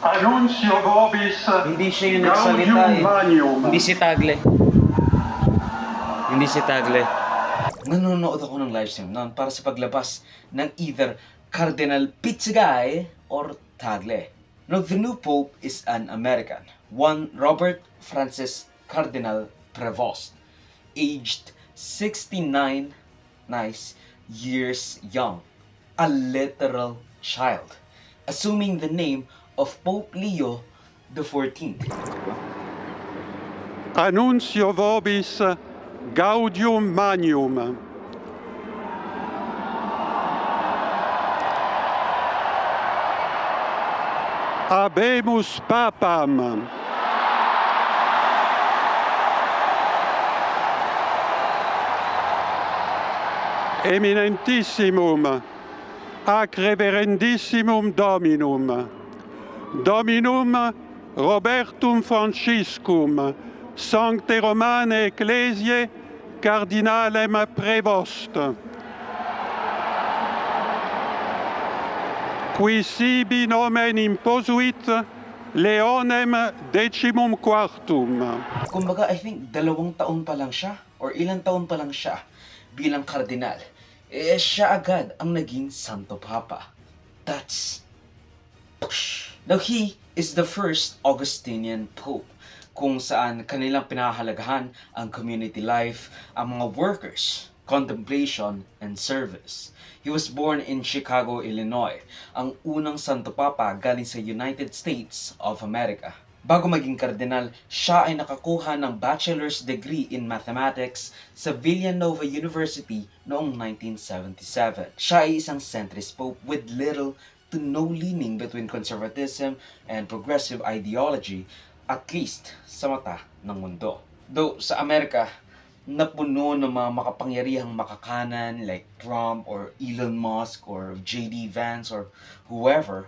Annuncio vobis Hindi siya yung nagsalita gaudium eh. magnum. Hindi si Tagle. Hindi si Tagle. Nanonood ako ng livestream noon para sa paglabas ng either Cardinal Pizzagay or Tagle. Now, the new Pope is an American, one Robert Francis Cardinal Prevost, aged 69 years young, a literal child, assuming the name of Pope Leo XIV. Annuncio vobis gaudium magnum. Habemus papam. Eminentissimum ac reverendissimum Dominum, Dominum Robertum Franciscum, Sancte Romane Ecclesiae Cardinalem Prevost, qui sibi nomen imposuit Leonem XIV. Kumbaga, I think 2 taon pa lang siya or ilang taon pa lang siya bilang kardinal. Siya agad ang naging Santo Papa. That's... Now, he is the first Augustinian Pope kung saan kanilang pinahahalagahan ang community life, ang mga workers, contemplation, and service. He was born in Chicago, Illinois, ang unang Santo Papa galing sa United States of America. Bago maging kardinal, siya ay nakakuha ng bachelor's degree in mathematics sa Villanova University noong 1977. Siya ay isang centrist pope with little to no leaning between conservatism and progressive ideology, at least sa mata ng mundo. Though sa Amerika, napuno ng mga makapangyarihang makakanan like Trump or Elon Musk or J.D. Vance or whoever,